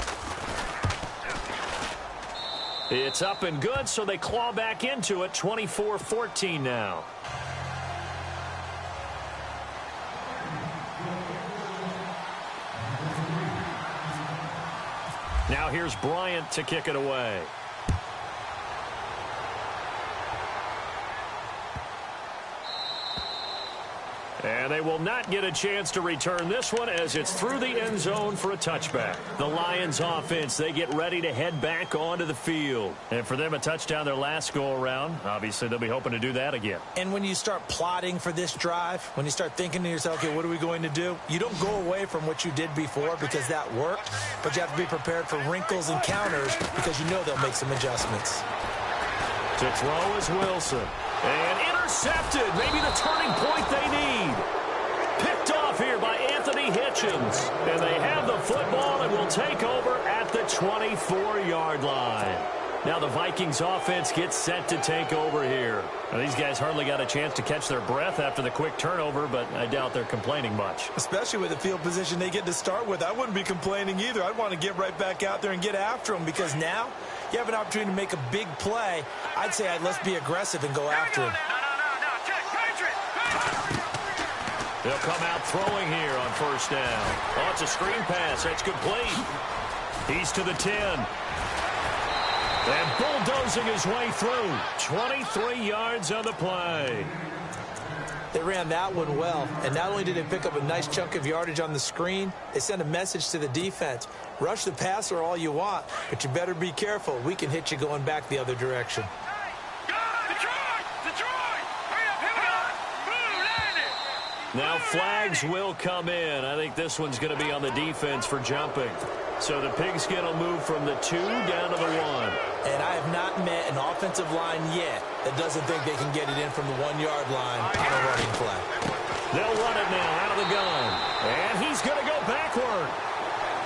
It's up and good, so they claw back into it, 24-14 now. Now here's Bryant to kick it away. And they will not get a chance to return this one as it's through the end zone for a touchback. The Lions offense, they get ready to head back onto the field. And for them, a touchdown their last go-around. Obviously, they'll be hoping to do that again. And when you start plotting for this drive, when you start thinking to yourself, okay, what are we going to do? You don't go away from what you did before because that worked, but you have to be prepared for wrinkles and counters because you know they'll make some adjustments. To throw is Wilson. And intercepted. Maybe the turning point they need. Picked off here by Anthony Hitchens. And they have the football and will take over at the 24-yard line. Now the Vikings offense gets set to take over here. Now, these guys hardly got a chance to catch their breath after the quick turnover, but I doubt they're complaining much. Especially with the field position they get to start with. I wouldn't be complaining either. I'd want to get right back out there and get after them because now you have an opportunity to make a big play. I'd say let's be aggressive and go after him. They'll come out throwing here on first down. Oh, it's a screen pass. That's complete. He's to the 10. And bulldozing his way through. 23 yards on the play. They ran that one well, and not only did they pick up a nice chunk of yardage on the screen, they sent a message to the defense. Rush the passer all you want, but you better be careful. We can hit you going back the other direction. Now flags will come in. I think this one's going to be on the defense for jumping. So the pigskin will move from the 2 down to the 1. And I have not met an offensive line yet that doesn't think they can get it in from the 1-yard line on a running play. They'll run it now out of the gun. And he's going to go backward.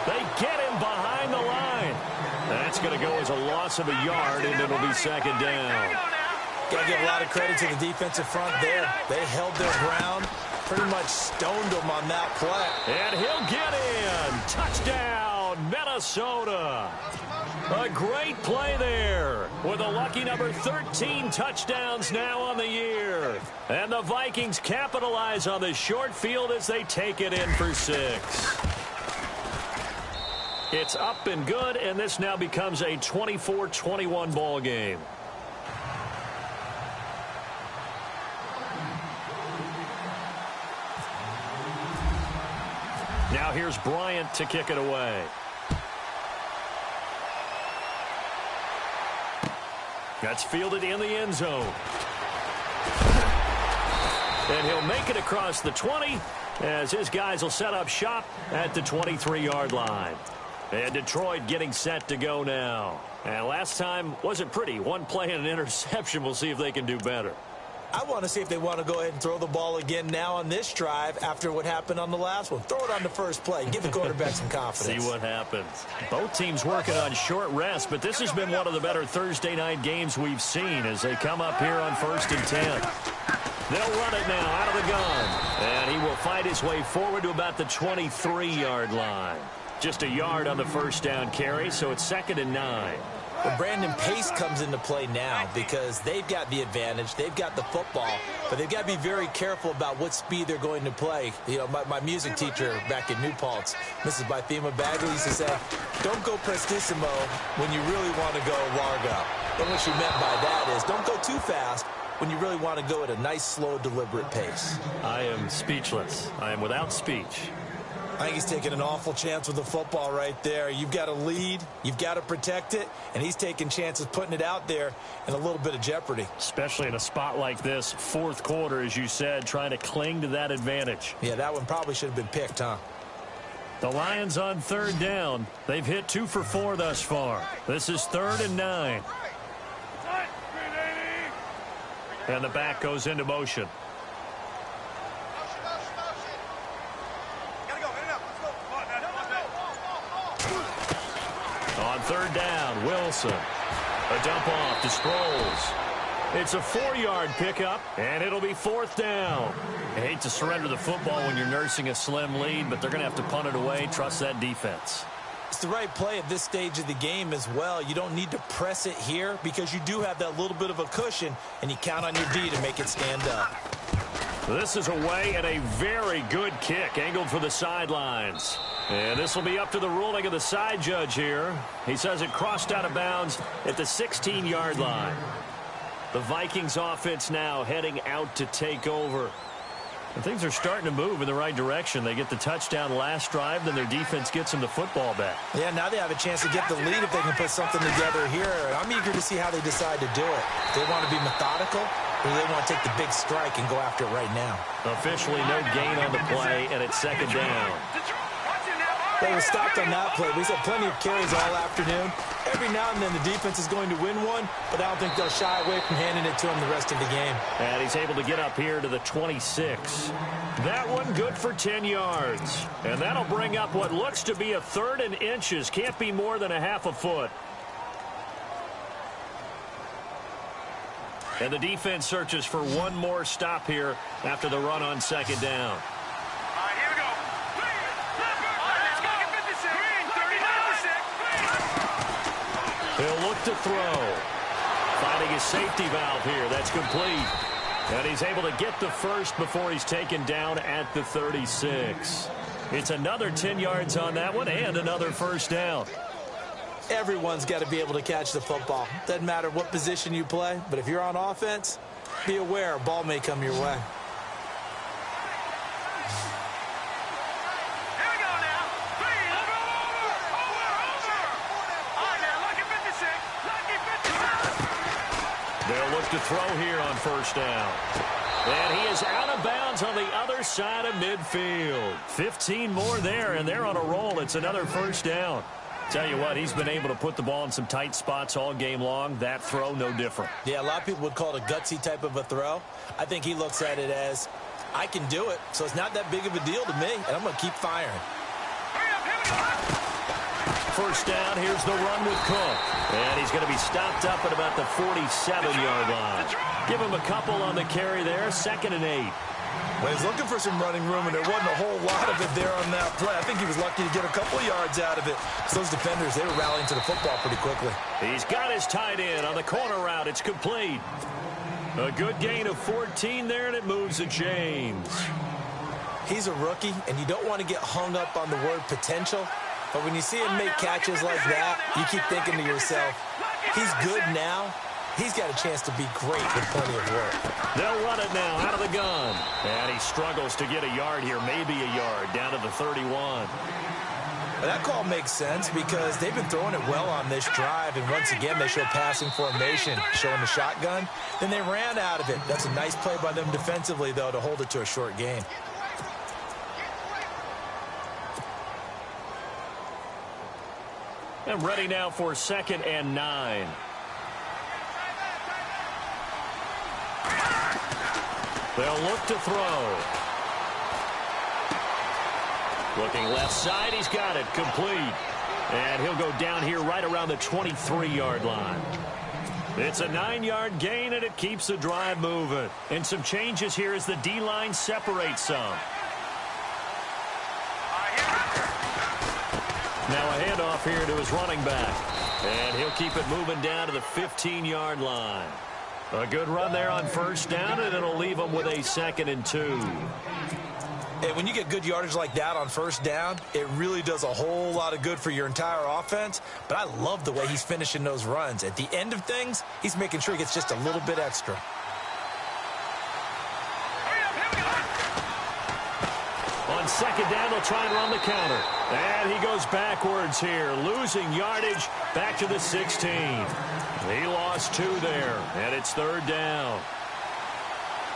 They get him behind the line. That's going to go as a loss of a yard, and it'll be second down. Got to give a lot of credit to the defensive front there. They held their ground, pretty much stoned them on that play. And he'll get in. Touchdown, Minnesota. A great play there with a lucky number 13 touchdowns now on the year. And the Vikings capitalize on the short field as they take it in for 6. It's up and good, and this now becomes a 24-21 ball game. Now here's Bryant to kick it away. That's fielded in the end zone. And he'll make it across the 20 as his guys will set up shop at the 23-yard line. And Detroit getting set to go now. And last time wasn't pretty. One play and an interception. We'll see if they can do better. I want to see if they want to go ahead and throw the ball again now on this drive after what happened on the last one. Throw it on the first play. Give the quarterback some confidence. See what happens. Both teams working on short rest, but this has been one of the better Thursday night games we've seen as they come up here on 1st and 10. They'll run it now out of the gun. And he will fight his way forward to about the 23-yard line. Just a yard on the first down carry, so it's 2nd and 9. Well, Brandon, pace comes into play now because they've got the advantage. They've got the football, but they've got to be very careful about what speed they're going to play. You know, my music teacher back in New Paltz, Mrs. Bythema Bagley, used to say, don't go prestissimo when you really want to go largo. And what she meant by that is don't go too fast when you really want to go at a nice, slow, deliberate pace. I am speechless. I am without speech. I think he's taking an awful chance with the football right there. You've got to lead, you've got to protect it, and he's taking chances putting it out there in a little bit of jeopardy. Especially in a spot like this, 4th quarter, as you said, trying to cling to that advantage. Yeah, that one probably should have been picked, huh? The Lions on 3rd down. They've hit 2 for 4 thus far. This is 3rd and 9. And the back goes into motion. On 3rd down, Wilson. A dump off to Sproles. It's a 4-yard pickup, and it'll be 4th down. I hate to surrender the football when you're nursing a slim lead, but they're going to have to punt it away. Trust that defense. It's the right play at this stage of the game as well. You don't need to press it here because you do have that little bit of a cushion, and you count on your D to make it stand up. This is away and a very good kick, angled for the sidelines. And this will be up to the ruling of the side judge here. He says it crossed out of bounds at the 16-yard line. The Vikings offense now heading out to take over. And things are starting to move in the right direction. They get the touchdown last drive, then their defense gets them the football back. Yeah, now they have a chance to get the lead if they can put something together here. I'm eager to see how they decide to do it. They want to be methodical, or they want to take the big strike and go after it right now. Officially no gain on the play, and it's 2nd down. They were stopped on that play. We've had plenty of carries all afternoon. Every now and then the defense is going to win one, but I don't think they'll shy away from handing it to him the rest of the game. And he's able to get up here to the 26. That one good for 10 yards. And that'll bring up what looks to be a 3rd and inches. Can't be more than a half a foot. And the defense searches for one more stop here after the run on 2nd down. He'll look to throw. Finding his safety valve here. That's complete. And he's able to get the first before he's taken down at the 36. It's another 10 yards on that one and another 1st down. Everyone's got to be able to catch the football. Doesn't matter what position you play, but if you're on offense, be aware a ball may come your way. They'll look to throw here on 1st down. And he is out of bounds on the other side of midfield. 15 more there, and they're on a roll. It's another 1st down. Tell you what, he's been able to put the ball in some tight spots all game long. That throw, no different. Yeah, a lot of people would call it a gutsy type of a throw. I think he looks at it as, I can do it, so it's not that big of a deal to me, and I'm going to keep firing. 1st down, here's the run with Cook. And he's going to be stopped up at about the 47-yard line. Give him a couple on the carry there, 2nd and 8. Well, he's looking for some running room, and there wasn't a whole lot of it there on that play. I think he was lucky to get a couple yards out of it. So those defenders, they were rallying to the football pretty quickly. He's got his tight end on the corner route. It's complete. A good gain of 14 there, and it moves to James. He's a rookie, and you don't want to get hung up on the word potential. But when you see him make catches like that, you keep thinking to yourself, he's good now. He's got a chance to be great with plenty of work. They'll run it now out of the gun. And he struggles to get a yard here, maybe a yard, down to the 31. Well, that call makes sense because they've been throwing it well on this drive. And once again, they show passing formation, showing the shotgun. Then they ran out of it. That's a nice play by them defensively, though, to hold it to a short gain. And ready now for 2nd and 9. They'll look to throw. Looking left side, he's got it, complete. And he'll go down here right around the 23-yard line. It's a 9-yard gain, and it keeps the drive moving. And some changes here as the D-line separates some. Now a handoff here to his running back. And he'll keep it moving down to the 15-yard line. A good run there on 1st down, and it'll leave him with a 2nd and 2. Hey, when you get good yardage like that on 1st down, it really does a whole lot of good for your entire offense. But I love the way he's finishing those runs. At the end of things, he's making sure he gets just a little bit extra. On 2nd down, they'll try and run the counter. And he goes backwards here, losing yardage back to the 16. He lost 2 there, and it's 3rd down.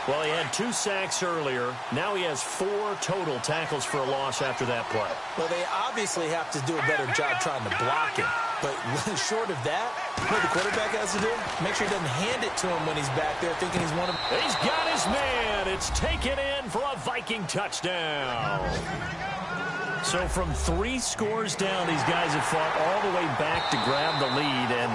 Well, he had 2 sacks earlier. Now he has 4 total tackles for a loss after that play. Well, they obviously have to do a better job trying to block him. But short of that, what the quarterback has to do, make sure he doesn't hand it to him when he's back there thinking he's one of them. He's got his man. It's taken in for a Viking touchdown. So from 3 scores down, these guys have fought all the way back to grab the lead, and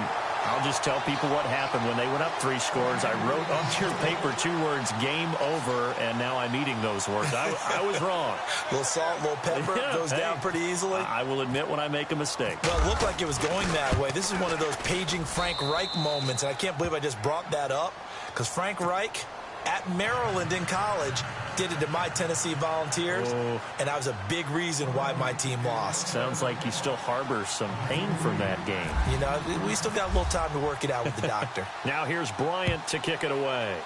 I'll just tell people what happened when they went up 3 scores. I wrote onto your paper 2 words, game over, and now I'm eating those words. I was wrong. A little salt, a little pepper, goes down pretty easily. I will admit when I make a mistake. Well, it looked like it was going that way. This is one of those paging Frank Reich moments, and I can't believe I just brought that up, because Frank Reich at Maryland in college did it to my Tennessee Volunteers, and that was a big reason why my team lost. Sounds like you still harbor some pain from that game. You know, we still got a little time to work it out with the doctor. Now here's Bryant to kick it away.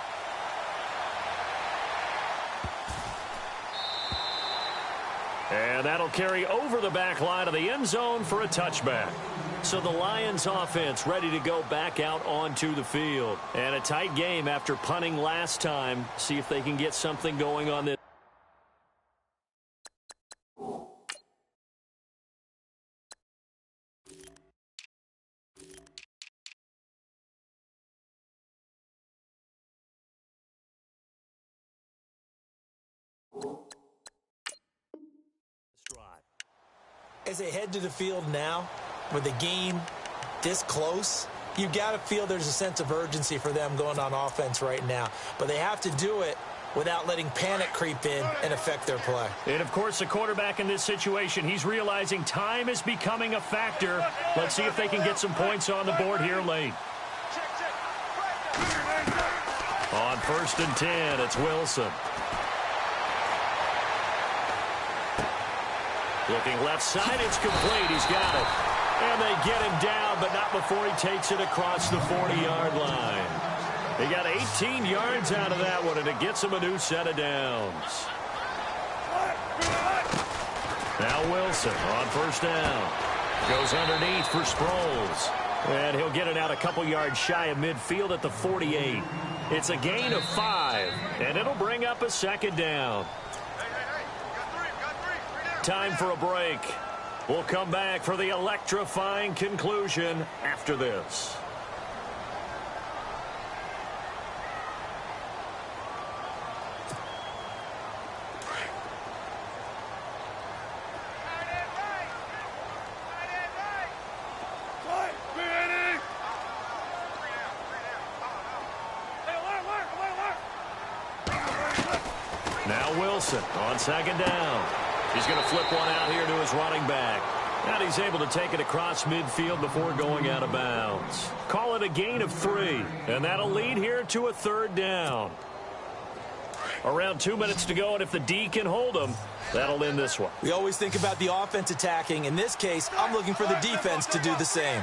And that'll carry over the back line of the end zone for a touchback. So the Lions offense ready to go back out onto the field. And a tight game after punting last time. See if they can get something going on this. As they head to the field now, with the game this close, you got to feel there's a sense of urgency for them going on offense right now. But they have to do it without letting panic creep in and affect their play. And, of course, the quarterback in this situation, he's realizing time is becoming a factor. Let's see if they can get some points on the board here late. On 1st and 10, it's Wilson. Looking left side, it's complete. He's got it. And they get him down, but not before he takes it across the 40-yard line. He got 18 yards out of that one, and it gets him a new set of downs. Now Wilson on 1st down. Goes underneath for Sproles. And he'll get it out a couple yards shy of midfield at the 48. It's a gain of 5, and it'll bring up a 2nd down. Time for a break. We'll come back for the electrifying conclusion after this. Now Wilson on 2nd down. He's going to flip one out here to his running back. And he's able to take it across midfield before going out of bounds. Call it a gain of 3. And that'll lead here to a 3rd down. Around 2 minutes to go, and if the D can hold them, that'll end this one. We always think about the offense attacking. In this case, I'm looking for the defense to do the same.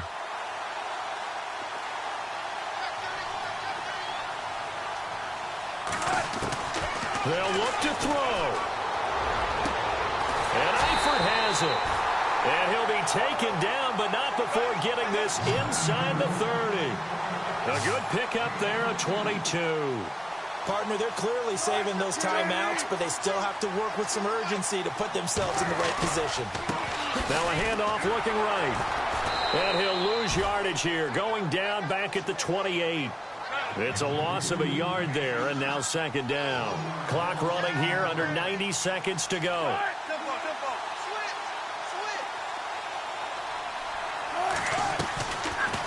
They'll look to throw. And Eifert has it. And he'll be taken down, but not before getting this inside the 30. A good pickup there, a 22. Partner, they're clearly saving those timeouts, but they still have to work with some urgency to put themselves in the right position. Now a handoff looking right. And he'll lose yardage here, going down back at the 28. It's a loss of a yard there, and now 2nd down. Clock running here, under 90 seconds to go.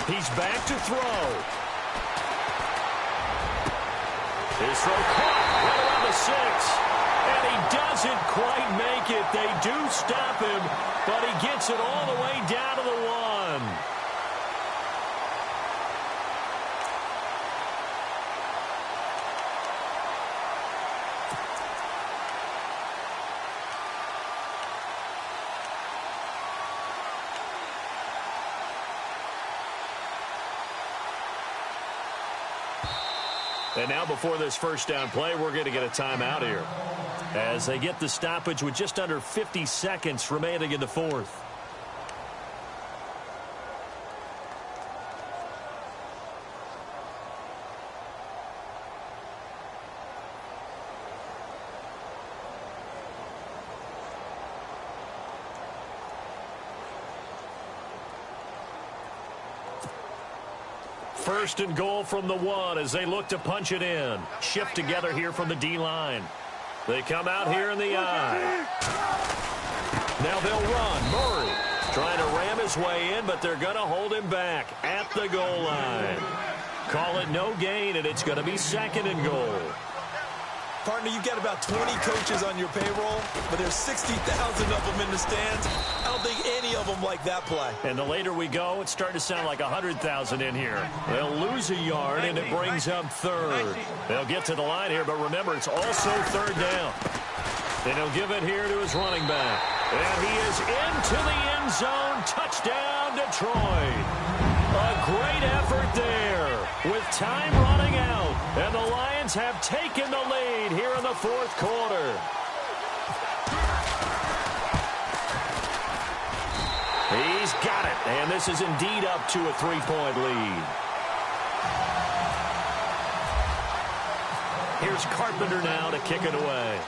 He's back to throw. His throw caught right around the 6. And he doesn't quite make it. They do stop him, but he gets it all the way down to the 1. And now before this 1st down play, we're going to get a timeout here as they get the stoppage with just under 50 seconds remaining in the 4th. First and goal from the 1 as they look to punch it in. Shift together here from the D-line. They come out here in the I. Now they'll run. Murray Trying to ram his way in, but they're going to hold him back at the goal line. Call it no gain, and it's going to be 2nd and goal. Partner, you've got about 20 coaches on your payroll, but there's 60,000 of them in the stands. I don't think any of them like that play. And the later we go, it's starting to sound like 100,000 in here. They'll lose a yard, and it brings up 3rd. They'll get to the line here, but remember, it's also 3rd down. And he'll give it here to his running back. And he is into the end zone. Touchdown, Detroit. A great effort there with time running out. And the Lions have taken the lead here in the 4th quarter. He's got it. And this is indeed up to a 3-point lead. Here's Carpenter now to kick it away.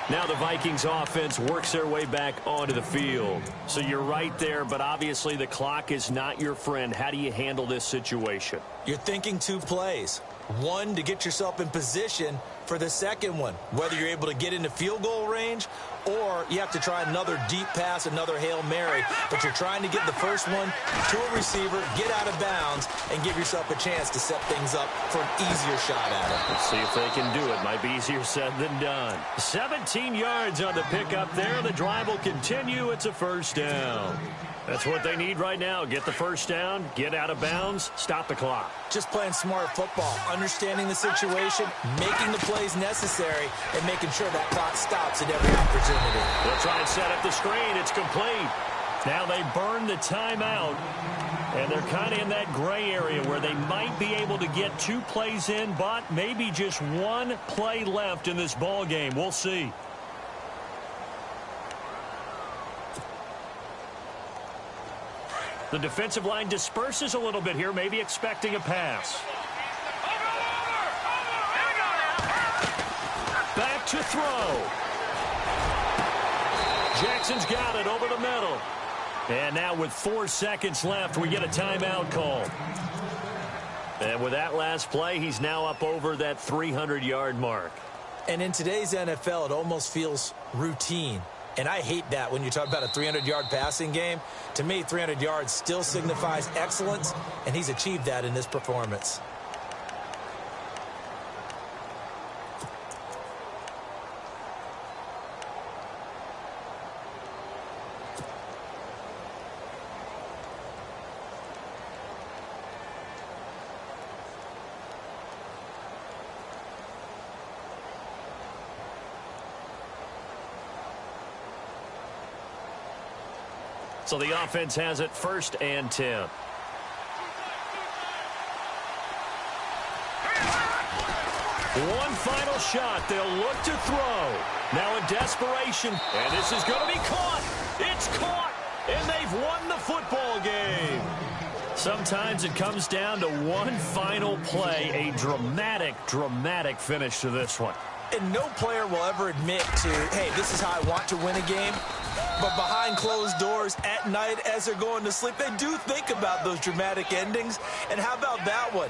Now the Vikings offense works their way back onto the field. So you're right there, but obviously the clock is not your friend. How do you handle this situation? You're thinking 2 plays. One, to get yourself in position for the second one, whether you're able to get into field goal range or you have to try another deep pass, another Hail Mary. But you're trying to get the first one to a receiver, get out of bounds, and give yourself a chance to set things up for an easier shot at it. Let's see if they can do it. Might be easier said than done. 17 yards on the pickup there. The drive will continue. It's a 1st down. That's what they need right now. Get the 1st down, get out of bounds, stop the clock. Just playing smart football, understanding the situation, making the plays necessary, and making sure that clock stops at every opportunity. They'll try and set up the screen. It's complete. Now they burn the timeout, and they're kind of in that gray area where they might be able to get 2 plays in, but maybe just 1 play left in this ball game. We'll see. The defensive line disperses a little bit here, maybe expecting a pass. Back to throw. Jackson's got it over the middle. And now with 4 seconds left, we get a timeout call. And with that last play, he's now up over that 300-yard mark. And in today's NFL, it almost feels routine. And I hate that when you talk about a 300-yard passing game. To me, 300 yards still signifies excellence, and he's achieved that in this performance. So the offense has it 1st and 10. One final shot. They'll look to throw. Now in desperation. And this is going to be caught. It's caught. And they've won the football game. Sometimes it comes down to one final play. A dramatic, dramatic finish to this one. And no player will ever admit to, hey, this is how I want to win a game. But behind closed doors at night as they're going to sleep, they do think about those dramatic endings. And how about that one?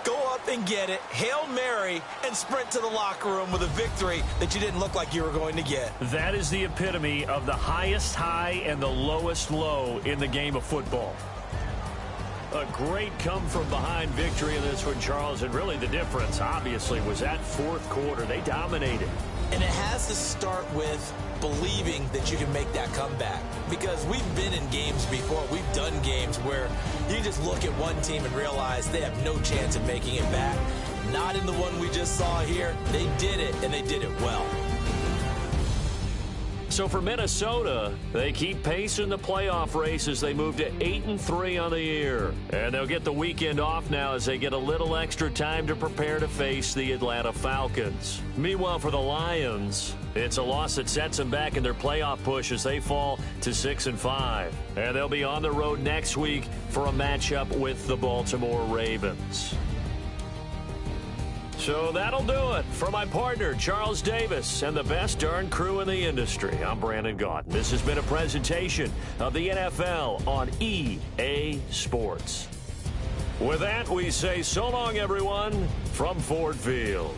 Go up and get it, Hail Mary, and sprint to the locker room with a victory that you didn't look like you were going to get. That is the epitome of the highest high and the lowest low in the game of football. A great come-from-behind victory in this one, Charles. And really the difference, obviously, was that 4th quarter. They dominated. And it has to start with believing that you can make that comeback. Because we've been in games before. We've done games where you just look at one team and realize they have no chance of making it back. Not in the one we just saw here. They did it, and they did it well. So for Minnesota, they keep pace in the playoff race as they move to 8-3 on the year. And they'll get the weekend off now as they get a little extra time to prepare to face the Atlanta Falcons. Meanwhile, for the Lions, it's a loss that sets them back in their playoff push as they fall to 6-5. And they'll be on the road next week for a matchup with the Baltimore Ravens. So that'll do it. For my partner, Charles Davis, and the best darn crew in the industry, I'm Brandon Gaudin. This has been a presentation of the NFL on EA Sports. With that, we say so long, everyone, from Ford Field.